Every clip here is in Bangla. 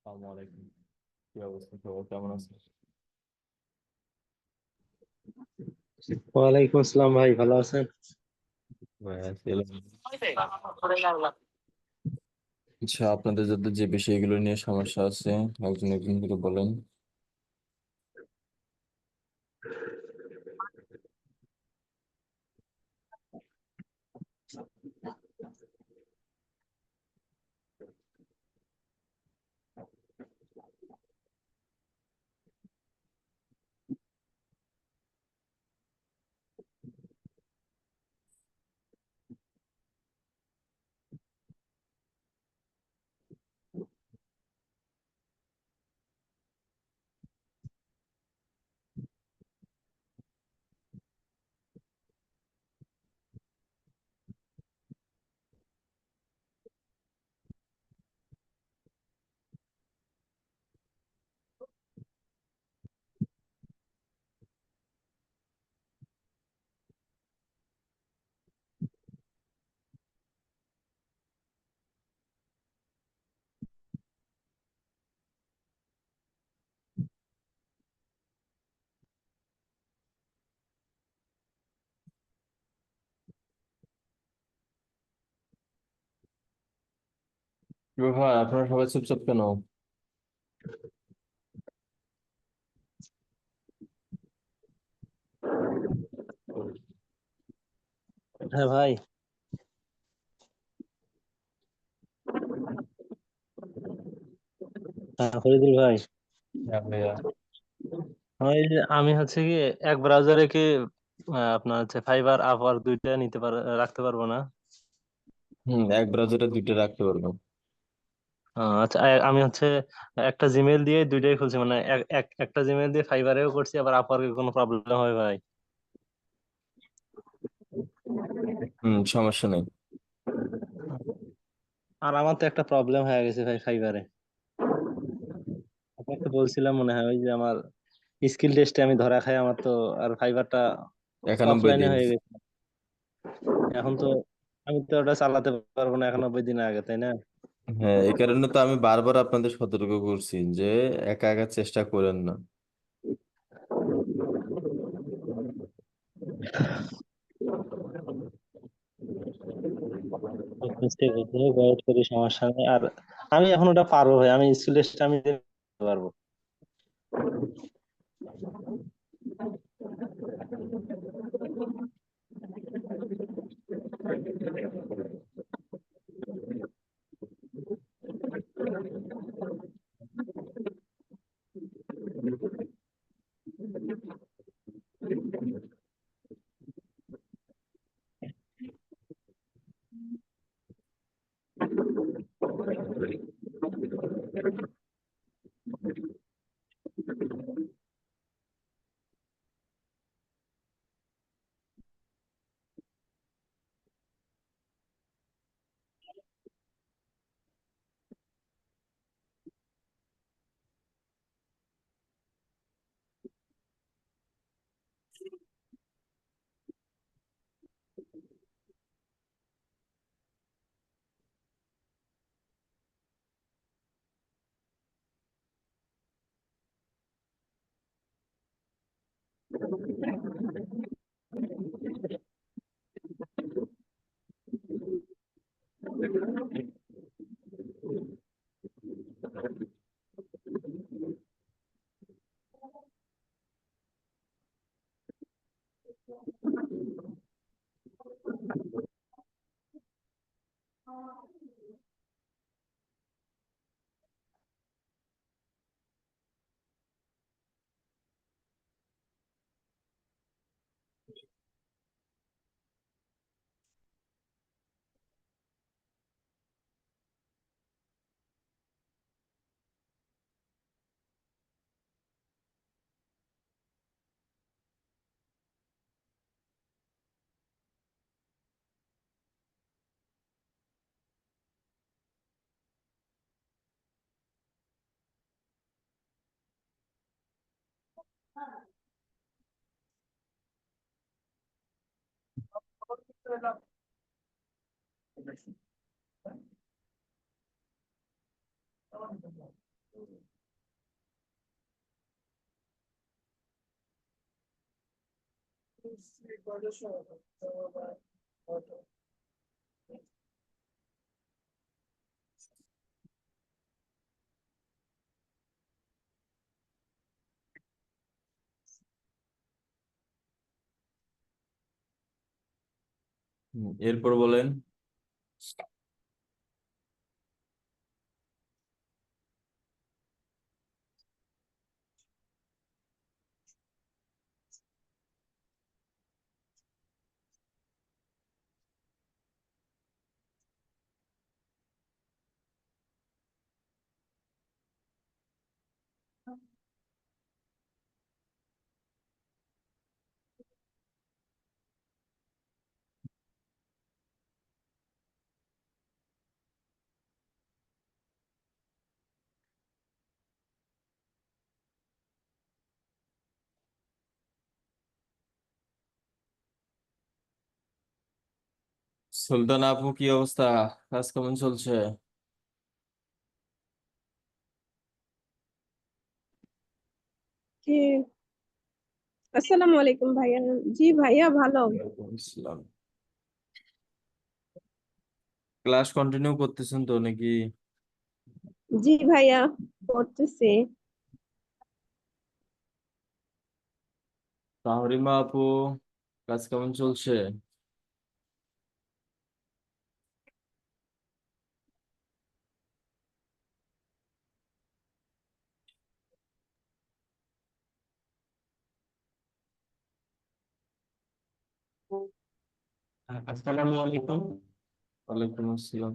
আসসালামু আলাইকুম। কি অবস্থা, খবর কেমন আছে? ওয়ালাইকুম আসসালাম ভাই, ভালো আছেন? ছিলাম। আচ্ছা, আপনাদের যাদের যে বিষয়গুলো নিয়ে সমস্যা আছে, একজন একজন করে বলেন। কি ব্যাপার, আপনারা সবাই চুপচাপ কেন? হ্যাঁ ভাই। হ্যাঁ ফরিদুল ভাই। হ্যাঁ ভাইয়া। ওই যে আমি হচ্ছে কি এক ব্রাউজারে কি আপনার হচ্ছে ফাইবার আপওয়ার্ক দুইটা রাখতে পারবো না? এক ব্রাউজারে দুইটা রাখতে পারবো। আচ্ছা, আমি হচ্ছে একটা জিমেইল দিয়ে দুইটাই খুলছি, মানে একটা জিমেইল দিয়ে ফাইবারেও করছি, আবার আপওয়ার্কে কোনো প্রবলেম হয় ভাই? সমস্যা নেই। আর আমার তো একটা প্রবলেম হয়ে গেছে ভাই ফাইবারে। আপনাকে বলছিলাম মনে হয়, ওই যে আমার স্কিল টেস্টে আমি ধরা খাই, আমার তো আর ফাইবারটা 91 অফলাইনে দিন হয়ে গেছে। এখন তো আমি তো ওটা চালাতে পারবো না 91 দিন আগে, তাই না? হ্যাঁ, এই কারণে তো আমি বারবার আপনাদের সতর্ক করছি যে একা একা চেষ্টা করেন না। বুঝতে বুঝতে ওয়েট করি, সমস্যা নেই। আর আমি এখন ওটা পারবো ভাই, আমি স্কুল টেস্ট আমি দিতে পারবো। এরপর বলেন। সুলতান আপু, কি অবস্থা? কাজ কেমন চলছে? জি, আসসালামু আলাইকুম ভাইয়া। জি ভাইয়া, ভালো। ওয়ালাইকুম আসসালাম। ক্লাস কন্টিনিউ করতেছেন তো নাকি? জি ভাইয়া, করতেছি। তাহরিমা আপু, কাজ কেমন চলছে? আসসালামু আলাইকুম। ওয়ালাইকুম আসসালাম।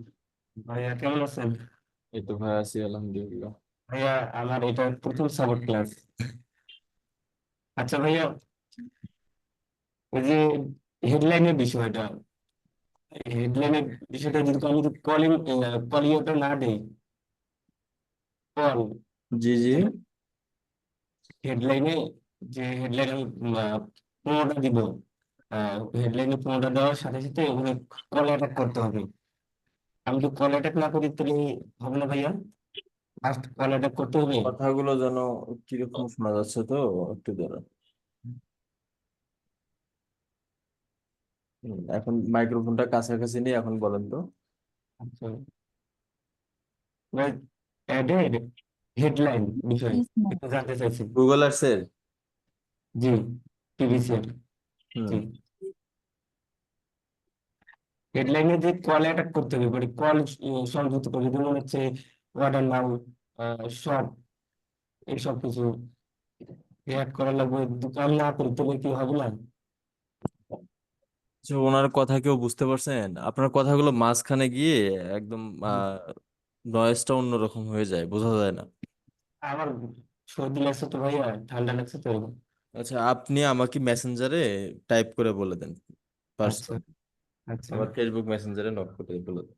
ভাইয়া কেমন আছেন? এই তো ভাই, আছি আলহামদুলিল্লাহ। ভাইয়া আমার এটা প্রথম সাপোর্ট ক্লাস। আচ্ছা ভাইয়া, ওই যে হেডলাইনের বিষয়টা যদি আমি কলিংটা না দেই, কল জি জি। হেডলাইনে, যে হেডলাইন আমি পনেরোটা দিব, হেডলাইনে 15টা দেওয়ার সাথে সাথে ওখানে কল অ্যাটাক করতে হবে। আমি তো কল অ্যাটাক না করি তাহলে হবে না ভাইয়া? ফার্স্ট কল অ্যাটাক করতে হবে। কথাগুলো যেন কিরকম শোনা যাচ্ছে, তো একটু দাঁড়ান। এখন মাইক্রোফোনটা কাছাকাছি নিয়ে এখন বলেন তো। আচ্ছা, অ্যাডের হেডলাইন বিষয় একটু জানতে চাইছি। গুগল আর্টসের। জি, টিভিসিএল। হুম। জি, হেডলাইনে যে কল অ্যাটাক করতে হবে, মানে কল সংযুক্ত করবে, যেমন হচ্ছে অর্ডার নাও, সব এইসব কিছু অ্যাড করা লাগবে। দোকান না করে তবে কি হবে না? আচ্ছা, ওনার কথা কেউ বুঝতে পারছেন? আপনার কথাগুলো মাঝখানে গিয়ে একদম নয়েজটা অন্যরকম হয়ে যায়, বোঝা যায় না। আমার সর্দি লাগছে তো ভাইয়া, ঠান্ডা লাগছে তো। আচ্ছা, আপনি আমাকে মেসেঞ্জারে টাইপ করে বলে দেন, আচ্ছা পার্সোনাল। আচ্ছা। আবার ফেসবুক মেসেঞ্জারে নক করে বলে দেন।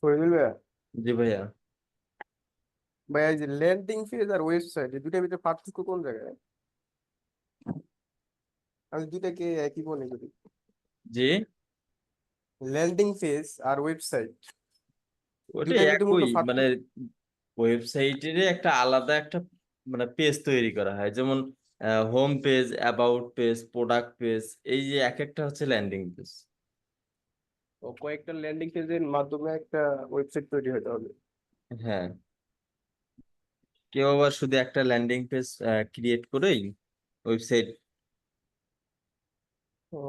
শহীদুল ভাইয়া, জি ভাইয়া। ভাইয়া এই যে ল্যান্ডিং পেজ আর ওয়েবসাইট এই দুটার ভিতরে পার্থক্য কোন জায়গায়? আমি দুটাকে একই মনে করি। জি। ল্যান্ডিং পেজ আর ওয়েবসাইট ওটা দুটার ভিতরে মূলত একই, মানে পার্থক্য। ওয়েবসাইটের একটা আলাদা একটা মানে পেজ তৈরি করা হয়, যেমন home page, about page, product page, এই যে এক একটা হচ্ছে ল্যান্ডিং পেজ। ও কয়েকটা ল্যান্ডিং পেজের মাধ্যমে একটা ওয়েবসাইট তৈরি হতে হবে। হ্যাঁ, কেউ আবার শুধু একটা ল্যান্ডিং পেজ ক্রিয়েট করেই ওয়েবসাইট ও,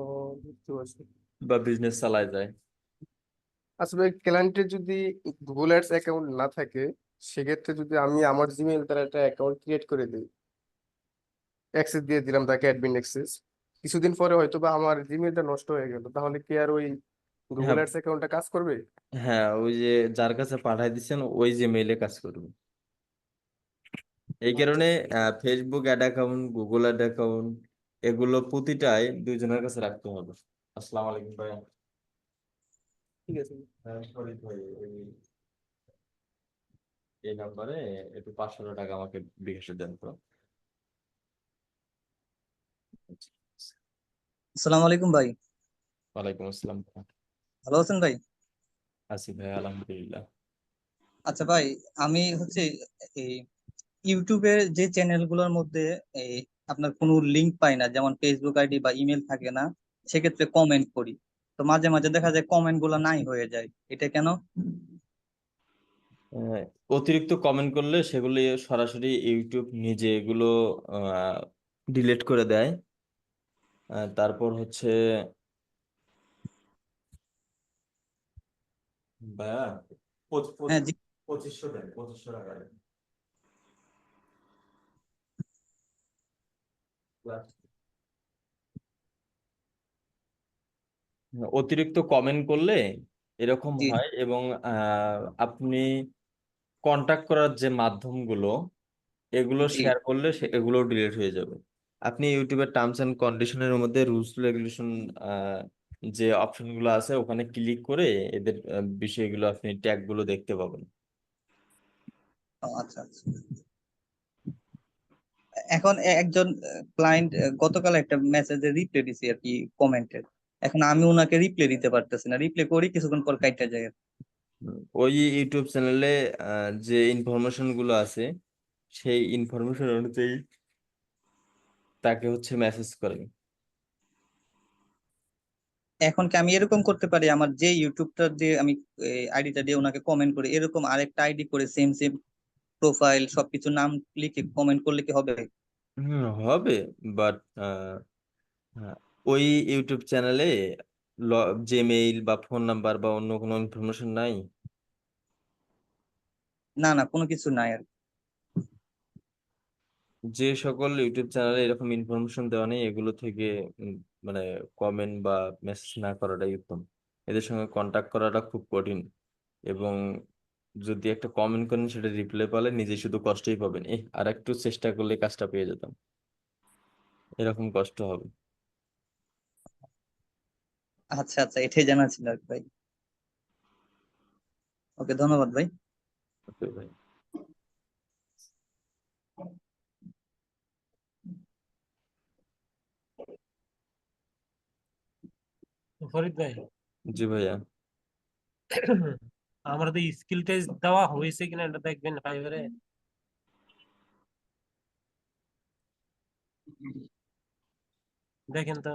বুঝতে পারছি। বা বিজনেস চালায় যায়। আসলে ক্লায়েন্টের যদি গুগল অ্যাডস অ্যাকাউন্ট না থাকে, সেক্ষেত্রে যদি আমি আমার জিমেইল দ্বারা একটা অ্যাকাউন্ট ক্রিয়েট করে দিই, অ্যাক্সেস দিয়ে দিলাম তাকে, অ্যাডমিন অ্যাক্সেস। কিছুদিন পরে হয়তো বা আমার জিমেলটা নষ্ট হয়ে গেল, তাহলে কি আর ওই গুগল হ্যাঁ, অ্যাডস অ্যাকাউন্টটা কাজ করবে? হ্যাঁ, ওই যে যার কাছে পাঠাই দিচ্ছেন ওই যে মেইলে কাজ করবে। এই কারণে Facebook ad account, Google ad account এগুলো প্রতিটাই দুইজনের কাছে রাখতে হবে। আসসালামু আলাইকুম ভাইয়া। ঠিক আছে। হ্যাঁ, ফরিদ ভাই, এই নাম্বারে একটু 500 টাকা আমাকে বিকাশে দেন তো। আসসালামু আলাইকুম ভাই। ওয়ালাইকুম আসসালাম। ভালো আছেন ভাই? আছি ভাই, আলহামদুলিল্লাহ। আচ্ছা ভাই, আমি হচ্ছে এই ইউটিউবের যে চ্যানেলগুলোর মধ্যে এই আপনার কোনো লিংক পাই না, যেমন ফেসবুক আইডি বা ইমেল থাকে না, সেক্ষেত্রে কমেন্ট করি। তো মাঝে মাঝে দেখা যায় কমেন্ট গুলো নাই হয়ে যায়, এটা কেন? আহ, অতিরিক্ত কমেন্ট করলে সেগুলি সরাসরি ইউটিউব নিজে এগুলো ডিলিট করে দেয়। তারপর হচ্ছে ভাইয়া হ্যাঁ জি। 2500 দেন, 2500 টাকা দেন। অতিরিক্ত কমেন্ট করলে এরকম জি। হয়, এবং আপনি কন্টাক্ট করার যে মাধ্যমগুলো এগুলো জি। শেয়ার করলে এগুলো ডিলিট হয়ে যাবে। আপনি ইউটিউবের টার্মস এন্ড কন্ডিশনের মধ্যে রুলস রেগুলেশন যে অপশনগুলো আছে ওখানে ক্লিক করে এদের বিষয়গুলো আপনি ট্যাগ গুলো দেখতে পাবেন। ও, আচ্ছা আচ্ছা। এখন একজন ক্লায়েন্ট গতকাল একটা মেসেজে রিপ্লাই দিছি আর কি, কমেন্টের। এখন আমি ওনাকে রিপ্লাই দিতে পারতেছি না, রিপ্লাই করি কিছুক্ষণ পর কাইটা যায়। ওই ইউটিউব চ্যানেলে যে ইনফরমেশন গুলো আছে সেই ইনফরমেশন অনুযায়ী তাকে হচ্ছে মেসেজ করেন। এখন কি আমি এরকম করতে পারি, আমার যে ইউটিউবটা দিয়ে আমি আইডিটা দিয়ে ওনাকে কমেন্ট করি, এরকম আরেকটা আইডি করে সেম সেম প্রোফাইল সবকিছু নাম লিখে কমেন্ট করলে কি হবে? হবে, বাট ওই ইউটিউব চ্যানেলে জিমেইল বা ফোন নাম্বার বা অন্য কোনো ইনফরমেশন নাই। না না, কোনো কিছু নাই আর কি। যে সকল ইউটিউব চ্যানেলে এরকম ইনফরমেশন দেওয়া নেই এগুলো থেকে মানে কমেন্ট বা মেসেজ না করাটাই উত্তম। এদের সঙ্গে কন্টাক্ট করাটা খুব কঠিন, এবং যদি একটা কমেন্ট করেন সেটা রিপ্লাই পেলে নিজে শুধু কষ্টই পাবেন, আর একটু চেষ্টা করলে কাজটা পেয়ে যেতাম, এরকম কষ্ট হবে। আচ্ছা আচ্ছা, এটাই জানা ছিল আর কি ভাই। ওকে, ধন্যবাদ ভাই। ওকে ভাই। ফরিদ ভাই, জি ভাইয়া। আমার তো স্কিল টেস্ট দেওয়া হয়েছে কিনা এটা দেখবেন ফাইবারে। দেখেন তো।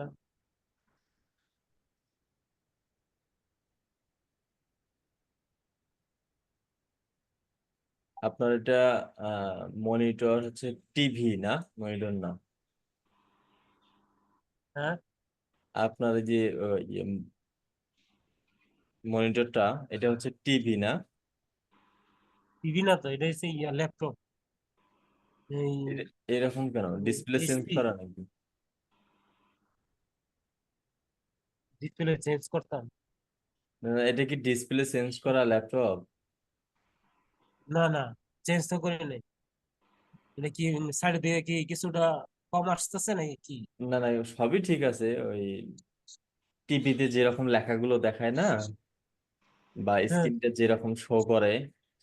আপনার এটা মনিটর হচ্ছে টিভি না, মনিটর না। হ্যাঁ, আপনার এই যে মনিটরটা এটা হচ্ছে টিভি না? টিভি না তো, এটা হচ্ছে ল্যাপটপ। এই এরকম কেন, ডিসপ্লে চেঞ্জ এইচপি করা নাকি? ডিসপ্লে চেঞ্জ করতাম। এটা কি ডিসপ্লে চেঞ্জ করা ল্যাপটপ? না না, চেঞ্জ তো করি নাই। এটা কি সাইড দিয়ে কি কিছুটা কম আসতেছে নাকি কি? না না, সবই ঠিক আছে। ওই টিভিতে যেরকম লেখাগুলো দেখায় না, বা হ্যাঁ, স্ক্রিনটা যেরকম শো করে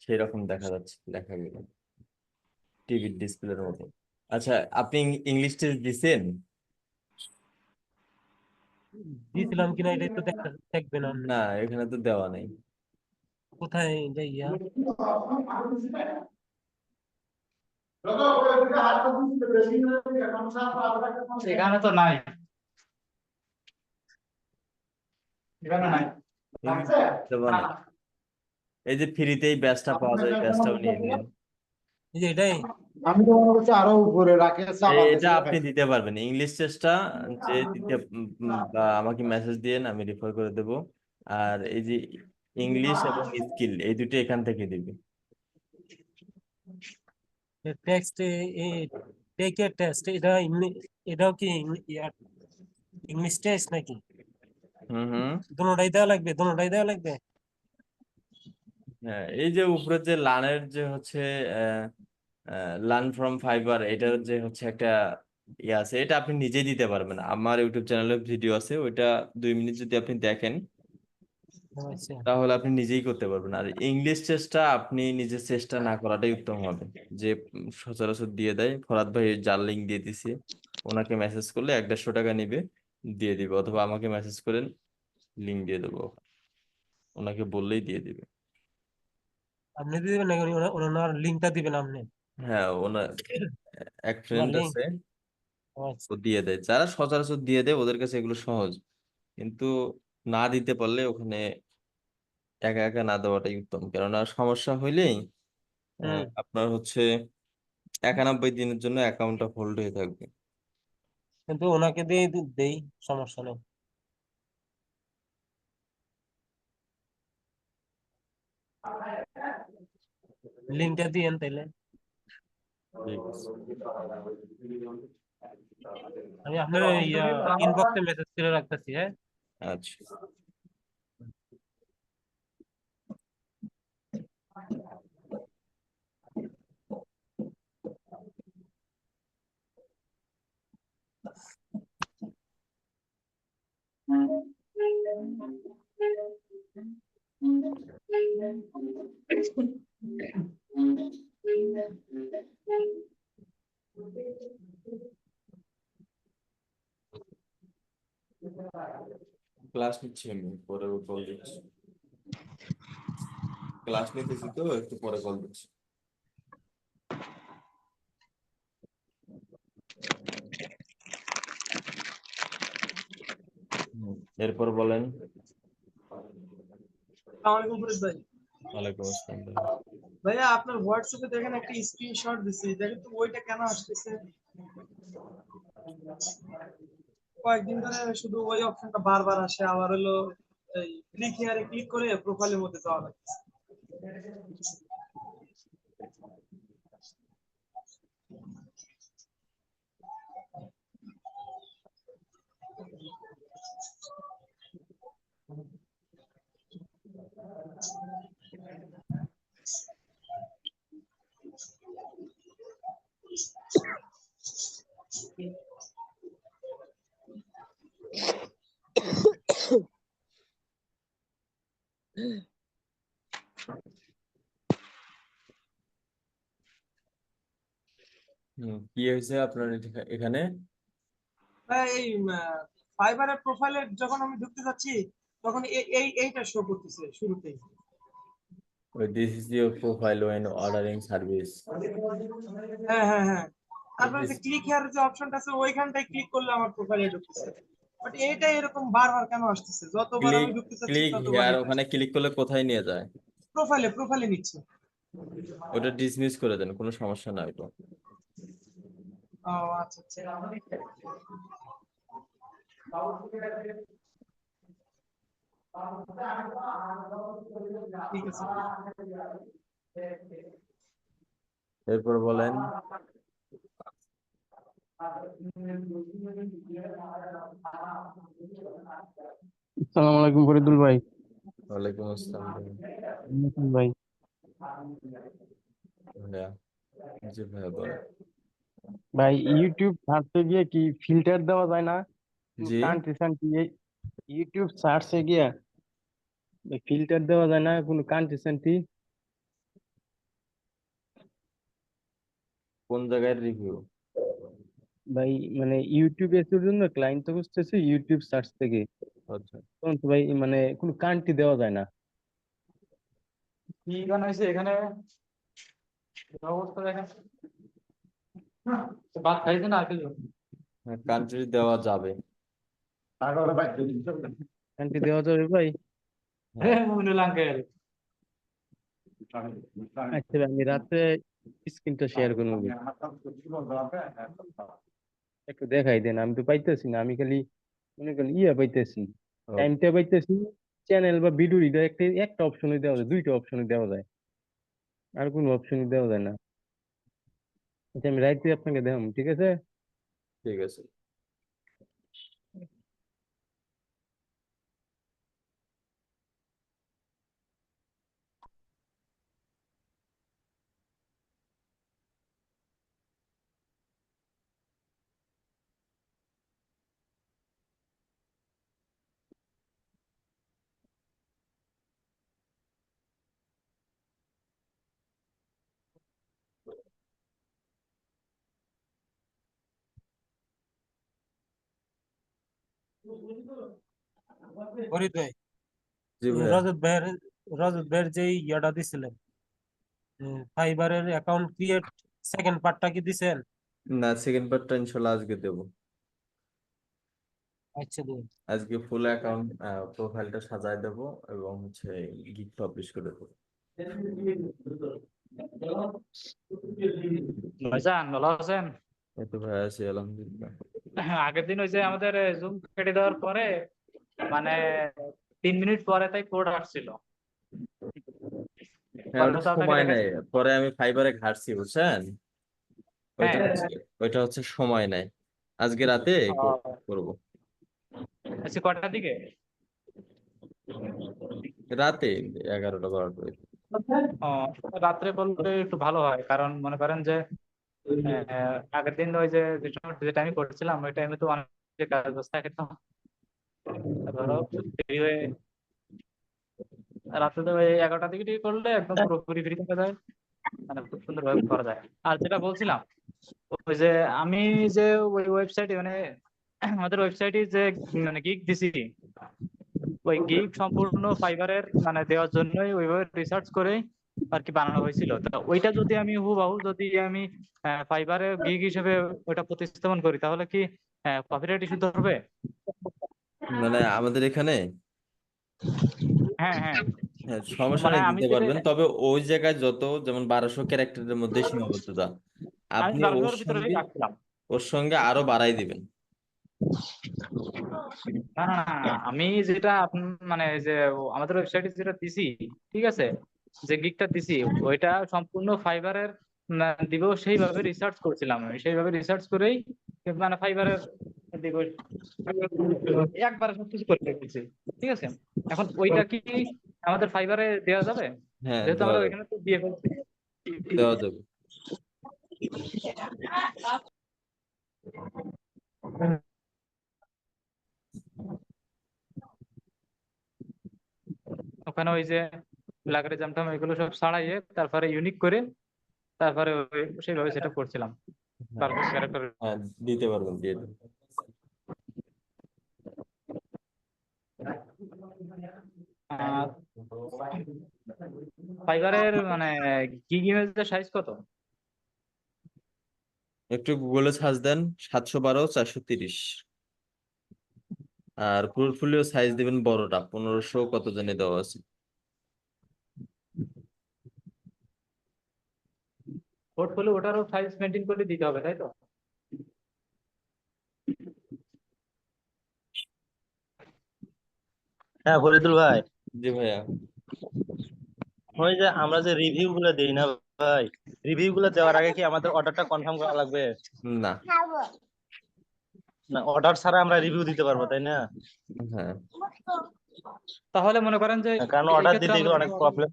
সেই রকম দেখা যাচ্ছে লেখাগুলো টিভির ডিসপ্লের মতো। আচ্ছা, আপনি ইংলিশ টেস্ট দিছেন? দিয়েছিলাম কিনা এটা তো দেখবেন আপনি। না, এখানে তো দেওয়া নেই। কোথায় যাইয়া? এখানে তো নাই, এখানে নাই। ইংলিশ লাগছে? দেওয়া না নেই। না। এই যে ফ্রিতেই ব্যাচটা পাওয়া যায়, ব্যাচটাও নিয়ে নিন। এই যে এটাই। আমি তো মনে করছি আরো উপরে রাখে চাপা এটা দিয়েছে আপনি দিতে পারবেন ইংলিশ টেস্টটা, যে দিতে বা আমাকে মেসেজ দিয়েন, আমি রেফার করে দেব। আর এই যে ইংলিশ এবং স্কিল এই দুটো এখান থেকে দিবে। টেক্সট টেক এ টেস্ট, এটা এটাও কি ইংলিশ টেস্ট নাকি? হুম। দুটোটাই দেওয়া লাগবে, দুটোটাই দেওয়া লাগবে। হ্যাঁ, এই যে উপরে যে লার্নের যে হচ্ছে লার্ন ফ্রম ফাইবার, এটার যে হচ্ছে একটা ইয়ে আছে, এটা আপনি নিজেই দিতে পারবেন। আমার ইউটিউব চ্যানেলে ভিডিও আছে, ওইটা 2 মিনিট যদি আপনি দেখেন আচ্ছা, তাহলে আপনি নিজেই করতে পারবেন। আর ইংলিশ চেষ্টা আপনি নিজের চেষ্টা না করাটাই উত্তম হবে। যে সচরাচর দিয়ে দেয়, ফরাদ ভাই যার লিঙ্ক দিয়ে দিছে, ওনাকে মেসেজ করলে 150 টাকা নিবে, দিয়ে দিবে। অথবা আমাকে মেসেজ করেন, লিঙ্ক দিয়ে দেবো, ওনাকে বললেই দিয়ে দিবে। আপনি দিবেন নাকি ওনার লিঙ্কটা দিবেন আপনি? হ্যাঁ, ওনার এক আমার ফ্রেন্ড লিঙ্ক? আছে, আচ্ছা, ও দিয়ে দেয়। যারা সচরাচর দিয়ে দেয় ওদের কাছে এগুলো সহজ, কিন্তু না দিতে পারলে ওখানে একা একা না দেওয়াটাই উত্তম। কেননা সমস্যা হইলেই হুম। আপনার হচ্ছে 91 দিনের জন্য অ্যাকাউন্টটা হোল্ড হয়ে থাকবে। কিন্তু ওনাকে দিয়ে দেই, সমস্যা নেই। লিঙ্কটা দিয়েন তাইলে, ঠিক আছে। আমি আপনার ইনবক্সে মেসেজ করে রাখতেছি, হ্যাঁ। আচ্ছা। ক্লাস নিচ্ছি, আমি পরে কল দিচ্ছি। ক্লাস নিতেছি তো, একটু পরে কল দিচ্ছি। এরপর বলেন। আসসালামু আলাইকুম ফরিদ ভাই। ওয়ালাইকুম আসসালাম ভাই। ভাইয়া আপনার হোয়াটসঅ্যাপে দেখেন একটা স্ক্রিনশট দিছি, দেখেন তো ওইটা কেন আসতেছে? কয়েকদিন ধরে শুধু ওই অপশনটা বারবার আসে, আবার হলো এই ক্লিক হিয়ারে ক্লিক করে প্রোফাইলের মধ্যে যাওয়া লাগছে। কি হয়েছে আপনার এখানে? ভাই এই ফাইবারের প্রোফাইলে যখন আমি ঢুকতে যাচ্ছি, তখন এইটা শো করতেছে শুরুতেই। ওই this is your profile own ordering service. হ্যাঁ হ্যাঁ হ্যাঁ, তারপরে যে ক্লিক হিয়ার যে অপশনটা আছে ওইখানটায় ক্লিক করলে আমার প্রোফাইলে ঢুকতেছে। বাট এইটা এরকম বারবার কেন আসতেছে? যতবার ক্লিক আমি ঢুকতে চাচ্ছি ক্লিক ততবার হেয়ার, এটা ওখানে ক্লিক করলে কোথায় নিয়ে যায়? প্রোফাইলে নিচ্ছে। ওটা ডিসমিস করে দেন, কোনো সমস্যা নাই তো। ও আচ্ছা আচ্ছা। ঠিক আছে। এরপর বলেন। আসসালামু আলাইকুম ফরিদুল ভাই। ওয়ালাইকুম আসসালাম ভাই। ভাই ভাইয়া, জি ভাইয়া বলেন। ভাই ইউটিউব সার্চে গিয়ে কি ফিল্টার দেওয়া যায় না? জি, কান্ট্রি সান্ট্রি ইউটিউব সার্চে গিয়ে ফিল্টার দেওয়া যায় না কোনো কান্ট্রি সান্ট্রি? কোন জায়গায় রিভিউ? ভাই মানে ইউটিউব এর জন্য ক্লায়েন্ট তো খুঁজতেছি ইউটিউব সার্চ থেকে, আচ্ছা, তখন তো ভাই মানে কোনো কান্ট্রি দেওয়া যায় না। কি গান হয়েছে এখানে? অবস্থা দেখেন, ভাত খাইছে না কিছু? কান্ট্রি দেওয়া যাবে। তারপরে ভাই কান্ট্রি দেওয়া যাবে ভাই? হ্যাঁ, মইনুল আঙ্কেল। আচ্ছা ভাই, আমি রাতে স্ক্রিনটা শেয়ার করবো, একটু দেখাই দেন। আমি তো পাইতেছি না, আমি খালি মনে করেন পাইতেছি, ওকে। টাইমটা পাইতেছি, চ্যানেল বা ভিডিও একটা একটা অপশনই দেওয়া যায়, দুইটা অপশনই দেওয়া যায়, আর কোনো অপশনই দেওয়া যায় না। আচ্ছা আমি রাইতে আপনাকে দেখাম, ঠিক আছে? ঠিক আছে। ফরিদ ভাই, জি ভাইয়া। রজত ভাইয়ের যে ইয়াটা দিছিলেন, ফাইবারের অ্যাকাউন্ট ক্রিয়েট সেকেন্ড পার্টটা কি দিছেন? না, সেকেন্ড পার্টটা ইনশাল্লাহ আজকে দেবো। আচ্ছা দিন। আজকে ফুল অ্যাকাউন্ট প্রোফাইলটা সাজায় দেবো এবং হচ্ছে গিগ পাবলিশ করে দেবো। ভাইজান ভালো আছেন? এই তো ভাই আছি আলহামদুলিল্লাহ। আগের দিন ওই যে আমাদের জুম কেটে দেওয়ার পরে মানে 3 মিনিট পরে তাই কোড আসছিল। হ্যাঁ, পরে ওটা তো আপনাকে সময় নেয়, দেখাচ্ছি। পরে আমি ফাইবারে ঘাটছি বুঝছেন। ওইটা হ্যাঁ। হচ্ছে ওইটা হচ্ছে সময় নেয়। আজকে রাতে করবো। আচ্ছা কটার দিকে? রাতে 11টা 12টা। ও, রাত্রে বললে একটু ভালো হয়, কারণ মনে করেন যে আগের দিন ওই যে টাইমে করছিলাম ওই টাইমে তো অনেক কাজ ব্যস্ত থাকে, তো ধরো দেরি হয়ে রাত্রে তো ওই 11টার দিকে টিকে করলে একদম পুরোপুরি ফ্রি থাকা যায়, মানে খুব সুন্দর ভাবে করা যায়। আর যেটা বলছিলাম, ওই যে আমি যে ওই ওয়েবসাইটে মানে আমাদের ওয়েবসাইটে যে মানে গিগ দিছি, ওই গিগ সম্পূর্ণ ফাইবারের মানে দেওয়ার জন্যই ওইভাবে রিসার্চ করে আর কি বানানো হয়েছিল। তো ওইটা যদি আমি হুবাহু যদি আমি ফাইবারে গিগ হিসেবে ওইটা প্রতিস্থাপন করি, তাহলে কি কপিরাইট ইস্যু ধরবে? মানে আমাদের এখানে হ্যাঁ হ্যাঁ, হ্যাঁ, সমস্যা মানে নেই, আমি দিতে যেটা পারবেন, তবে ওই জায়গায় যত যেমন 1200 ক্যারেক্টারের মধ্যে সীমাবদ্ধতা, আমি আপনি ওর 1200-এর ভিতরেই সঙ্গে রাখছিলাম। আরো বাড়াই দিবেন। না না না, আমি যেটা মানে যে আমাদের ওয়েবসাইটে যেটা দিছি, ঠিক আছে, যে গিগটা দিছি ওইটা সম্পূর্ণ ফাইবারের দিব, সেইভাবে রিসার্চ করছিলাম। আমি সেইভাবে রিসার্চ করেই মানে ফাইবারের দিব একবারে সবকিছু করে রেখেছি, ঠিক আছে। এখন ওইটা কি আমাদের ফাইবারে দেওয়া যাবে? হ্যাঁ, যেহেতু দেওয়া আমরা যাবে, ওইখানে তো দিয়ে ফেলছি। দেওয়া যাবে। ওখানে ওই যে প্লাগারিজম এগুলো সব ছাড়াইয়ে তারপরে ইউনিক করে তারপরে সেইভাবে সেটা করছিলাম। হ্যাঁ, তারপর ক্যারেক্টার হ্যাঁ, দিতে পারবেন, দিয়ে দেবেন। ফাইবারের মানে গিগ ইমেজের সাইজ কত? একটু গুগলে সার্চ দেন, 712 430। আর পোর্টফোলিও সাইজ দিবেন বড়টা, 1500 কত জানি দেওয়া আছে। পোর্টফোলিও ওটারও সাইজ মেনটেন করে দিতে হবে, তাই তো? হ্যাঁ ফরিদুল ভাই, জি ভাইয়া। ওই যে আমরা যে রিভিউ গুলো দেই না ভাই, রিভিউ গুলো দেওয়ার আগে কি আমাদের অর্ডারটা কনফার্ম করা লাগবে? না। না, অর্ডার ছাড়া আমরা রিভিউ দিতে পারবো তাই না? হ্যাঁ, তাহলে মনে করেন যে কারণ এই অর্ডার ক্ষেত্রে দিতে আমরা গেলে অনেক প্রবলেম।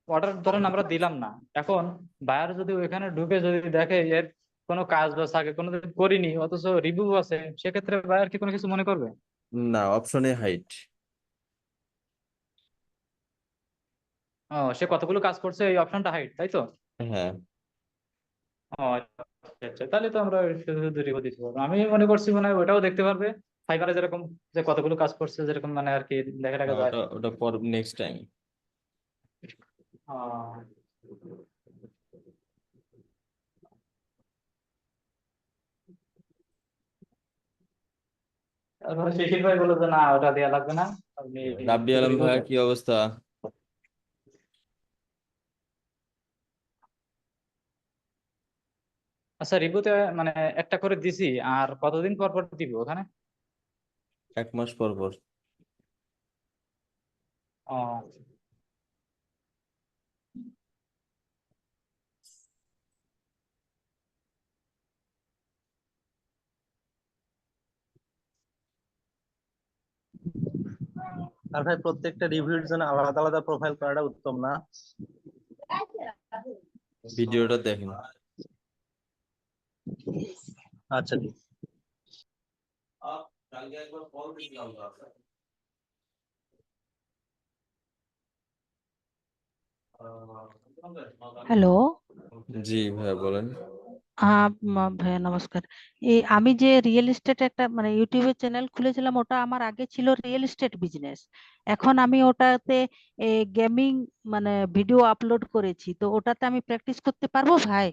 অর্ডার ধরেন আমরা দিলাম না, এখন বায়ার যদি ওইখানে ঢুকে যদি দেখে এর কোনো কাজ বাজ আগে কোনোদিন করিনি অথচ রিভিউ আছে, সেক্ষেত্রে বায়ার কি কোনো কিছু মনে করবে? না, অপশনে হাইট। ও, সে কতগুলো কাজ করছে এই অপশনটা হাইড, তাই তো? হ্যাঁ, ও আচ্ছা আচ্ছা, তাহলে তো আমরা শুধু শুধু রিভিউ দিতে পারবো। আমি মনে করছি মনে হয় ওটাও দেখতে পারবে ফাইবারে, যেরকম যে কতগুলো কাজ করছে যেরকম মানে আর কি দেখা টাকা যায়। ওটা ওটা পর নেক্সট টাইম। আহ, তারপরে শিশির ভাই বললো যে না ওটা দেওয়া লাগবে না, আপনি রাব্বি শুধু আলম রিভিউ ভাইয়া, দেন। কি অবস্থা? আচ্ছা, রিভিউতে মানে একটা করে দিছি, আর কতদিন পর পর দিব ওখানে? 1 মাস পর পর। ও আর ভাই প্রত্যেকটা রিভিউর জন্য আলাদা আলাদা প্রোফাইল করাটা উত্তম না? ভিডিওটা দেখেন। আচ্ছা ঠিক। হ্যালো। জি ভাইয়া বলেন। ভাইয়া নমস্কার। আমি যে রিয়েল এস্টেট একটা মানে ইউটিউবে চ্যানেল খুলেছিলাম, ওটা আমার আগে ছিল রিয়েল এস্টেট বিজনেস। এখন আমি ওটাতে গেমিং মানে ভিডিও আপলোড করেছি, তো ওটাতে আমি প্র্যাকটিস করতে পারবো ভাই?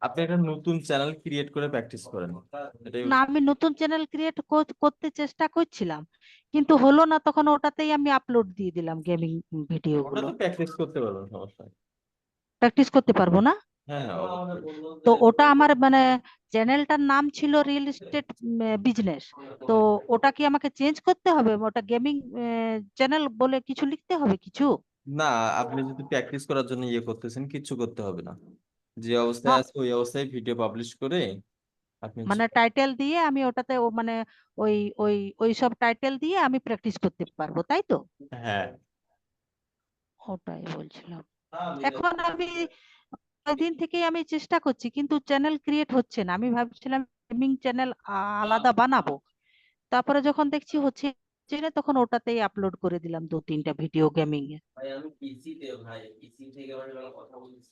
আপনি একটা নতুন চ্যানেল ক্রিয়েট করে প্র্যাকটিস করেন, এটাই না, আমি নতুন চ্যানেল ক্রিয়েট করতে চেষ্টা করছিলাম, কিন্তু হলো না, তখন ওটাতেই আমি আপলোড দিয়ে দিলাম গেমিং ভিডিও গুলো। ওটাতে প্র্যাকটিস করতে পারবেন, সমস্যা নেই। প্র্যাকটিস করতে পারবো না? হ্যাঁ হ্যাঁ অবশ্যই। তো ওটা আমার মানে চ্যানেলটার নাম ছিল রিয়েল এস্টেট বিজনেস। তো ওটা কি আমাকে চেঞ্জ করতে হবে? ওটা গেমিং চ্যানেল বলে কিছু লিখতে হবে কিছু? না, আপনি যদি প্র্যাকটিস করার জন্য ইয়ে করতেছেন, কিচ্ছু করতে হবে না। যে অবস্থায় হ্যাঁ, আছে ওই অবস্থায় ভিডিও পাবলিশ করে আপনি মানে টাইটেল দিয়ে আমি ওটাতে মানে ওই ওই ওই সব টাইটেল দিয়ে আমি প্র্যাকটিস করতে পারবো, তাই তো? হ্যাঁ। ওটাই বলছিলাম। এখন আমি দিন থেকে আমি চেষ্টা করছি, কিন্তু চ্যানেল ক্রিয়েট হচ্ছে না। আমি ভাবছিলাম গেমিং চ্যানেল আলাদা বানাবো, তারপরে যখন দেখছি হচ্ছে না, তখন ওটাতেই আপলোড করে দিলাম 2-3টা ভিডিও গেমিং এ। ভাই আমি পিসিতে, ভাই পিসি থেকে কথা বলছি।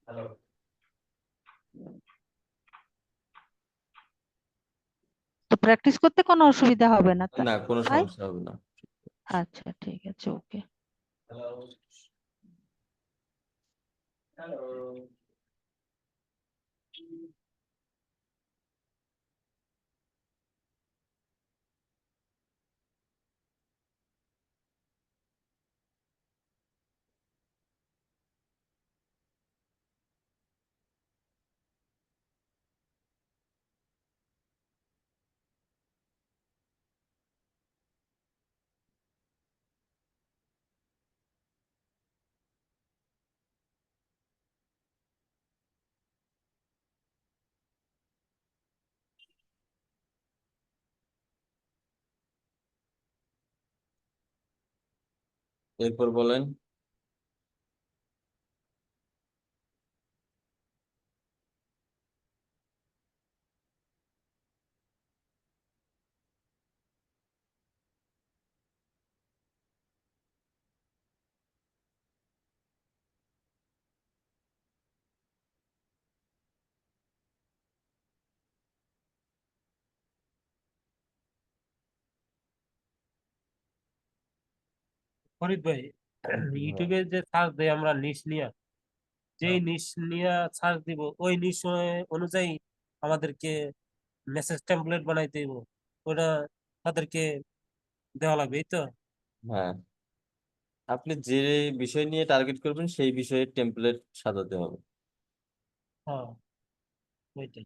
হ্যালো। তো প্র্যাকটিস করতে কোনো অসুবিধা হবে না না, কোনো তাই? সমস্যা হবে না। আচ্ছা ঠিক আছে, ওকে। হ্যালো। হ্যালো। এরপর বলেন। ফরিদ ভাই, হ্যাঁ। ইউটিউবে যে সার্চ দেই আমরা নিশ নিয়া, যেই নিশ নিয়া সার্চ দিব ওই নিশ অনুযায়ী আমাদেরকে মেসেজ টেমপ্লেট বানাইতে দিব, ওটা তাদেরকে দেওয়া লাগবে, এই তো? হ্যাঁ, আপনি যে বিষয় নিয়ে টার্গেট করবেন সেই বিষয়ে টেমপ্লেট সাজাতে হবে। হ্যাঁ, ওইটাই।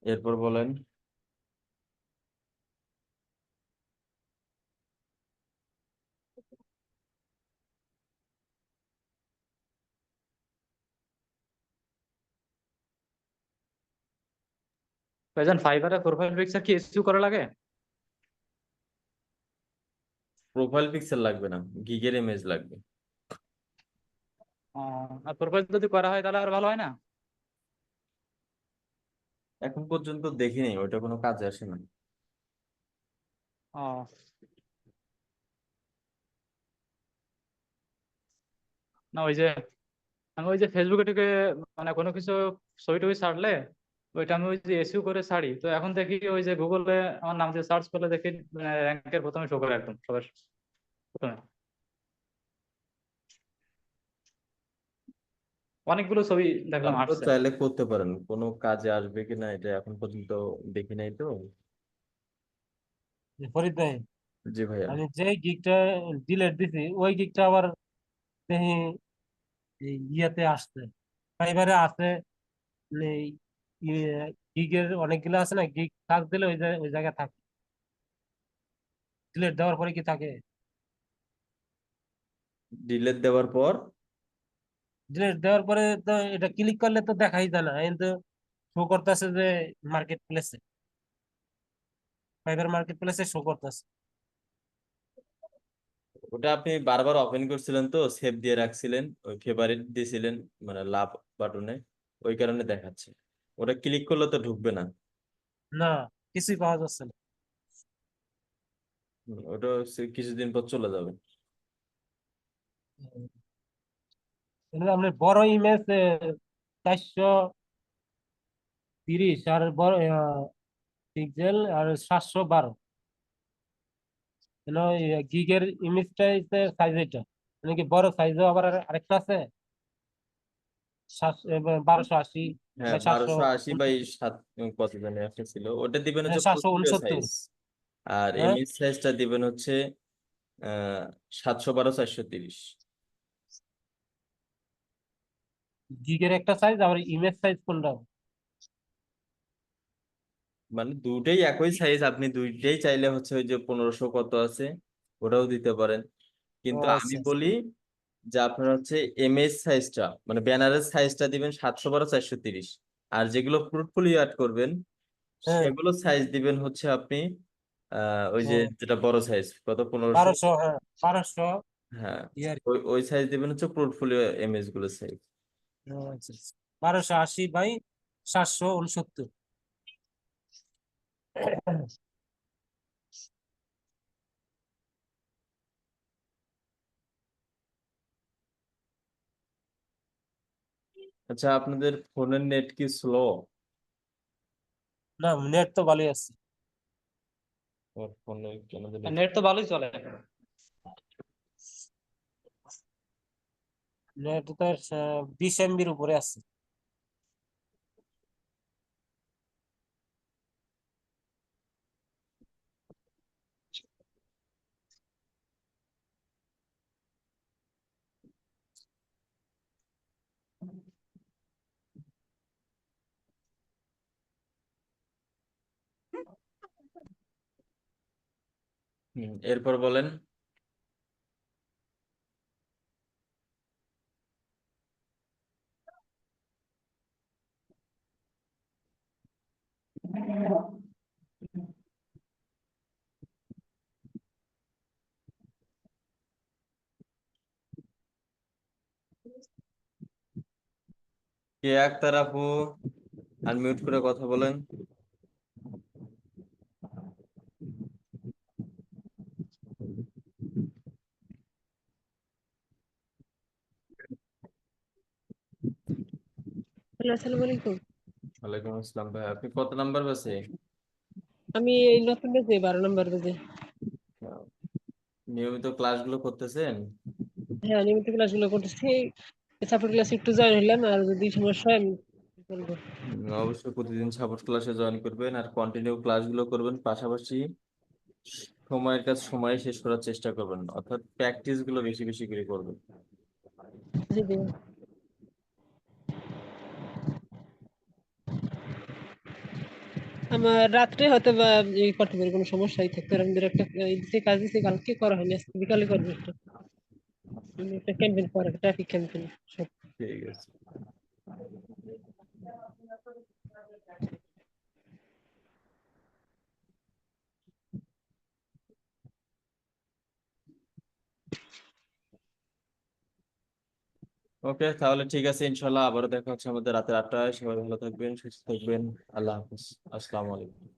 এরপর বলেন। ভাইজান ফাইবারে প্রোফাইল পিকচার কি ইস্যু করা লাগে? প্রোফাইল পিকচার লাগবে না, গিগের ইমেজ লাগবে। আর প্রোফাইল যদি করা হয় তাহলে আর ভালো হয় না? এখন পর্যন্ত দেখিনি, ওটা কোনো কাজে আসে না। ও না, ওই যে আমি ওই যে ফেসবুকে ঢুকে মানে কোনো কিছু ছবি টবি ছাড়লে ওইটা আমি ওই যে এসইও করে ছাড়ি, তো এখন দেখি ওই যে গুগলে আমার নাম দিয়ে সার্চ করলে দেখি র্যাঙ্কের প্রথমে শো করে একদম সবার প্রথমে অনেকগুলো ছবি দেখলাম আপনিও আসছে। চাইলে করতে পারেন, কোনো কাজে আসবে কিনা এটা এখন পর্যন্ত দেখি নাই তো। ফরিদ ভাই, জি ভাইয়া। আমি যে গিগটা ডিলেট দিছি ওই গিগটা আবার দেখি এই ইয়েতে আসছে, ফাইবারে আছে। এই গিগের অনেকগুলো আছে না, গিগ কাজ দিলে ওই জায়গায় থাকে। ডিলেট দেওয়ার পরে কি থাকে? ডিলেট দেওয়ার পর ডিলেট দেওয়ার পরে তো এটা ক্লিক করলে তো দেখাই যায় না, কিন্তু শো করতেছে যে মার্কেট প্লেসে, ফাইবার মার্কেট প্লেসে শো করতেছে। ওটা আপনি বারবার ওপেন করছিলেন তো, সেভ দিয়ে রাখছিলেন, ওই ফেভারিট দিয়েছিলেন মানে লাভ বাটনে, ওই কারণে দেখাচ্ছে। ওটা ক্লিক করলে তো ঢুকবে না। না, কিছুই পাওয়া যাচ্ছে না। ওটা কিছুদিন পর চলে যাবে। কিন্তু আপনার বড় ইমেজ 430 আর বড় পিক্সেল আর 712, গিগের ইমেজটা সাইজ এটা, মানে কি বড় সাইজও আবার আরেকটা আছে 1280 হ্যাঁ, বা 1280 বাই 7 কত জানি একটা ছিল, ওটা দিবেন হচ্ছে পোর্টফোলিও 769। সাইজ। আর হ্যাঁ, ইমেজ সাইজটা দিবেন হচ্ছে 712 430। গিগের একটা সাইজ আবার ইমেজ সাইজ কোনটা? মানে দুটোই একই সাইজ, আপনি দুইটাই চাইলে হচ্ছে ওই যে 1500 কত আছে ওটাও দিতে পারেন। ও কিন্তু আমি আচ্ছা আচ্ছা। বলি যে আপনার হচ্ছে এমএস সাইজটা মানে ব্যানারের সাইজটা দিবেন 712 430। আর যেগুলো পোর্টফোলিও অ্যাড করবেন হ্যাঁ, সেগুলো সাইজ দিবেন হচ্ছে আপনি ওই যে যেটা বড় সাইজ কত 1500। 1200, হ্যাঁ 1200 হ্যাঁ, ইয়ার। ওই সাইজ দিবেন হচ্ছে পোর্টফোলিও এমএস গুলো সাইজ। 1280 বাই 769। আচ্ছা, আপনাদের ফোনের নেট কি স্লো? না, নেট তো ভালোই আছে। ফোনে কেন জানি নেট তো ভালোই চলে। নেট তো 20 এমবির উপরে আছে। এরপর বলেন। কে আক্তার আপু, আনমিউট করে কথা বলেন। হ্যালো, আসসালামু আলাইকুম। ওয়ালাইকুম আসসালাম ভাই, আপনি কত নাম্বার বাসে? আমি এই নতুন বেজে 12 নম্বর বেজে। নিয়মিত ক্লাসগুলো করতেছেন? হ্যাঁ, নিয়মিত ক্লাসগুলো করতেছি। সাপোর্ট ক্লাস একটু জয়েন হলাম, আর যদি সমস্যা হয় আমি বলবো। অবশ্যই প্রতিদিন সাপোর্ট ক্লাসে জয়েন করবেন আর কন্টিনিউ ক্লাসগুলো করবেন, পাশাপাশি সময়ের কাজ সময়ে শেষ করার চেষ্টা করবেন, অর্থাৎ প্র্যাকটিস গুলো বেশি বেশি করে করবেন। জি জি। আমার রাত্রে হয়তো বা করতে পারি, কোনো সমস্যাই থাকতে পারে। আমাদের একটা দিতে কাজ দিতে কালকে করা হয়নি, আজকে বিকালে করবো একটা ক্যাম্পেইন করা, ট্রাফিক ক্যাম্পেইন সব। ঠিক আছে। ওকে, তাহলে ঠিক আছে, ইনশাল্লাহ আবারও দেখা হচ্ছে আমাদের রাতের 8টায়। সবাই ভালো থাকবেন, সুস্থ থাকবেন। আল্লাহ হাফিজ। আসসালামু আলাইকুম।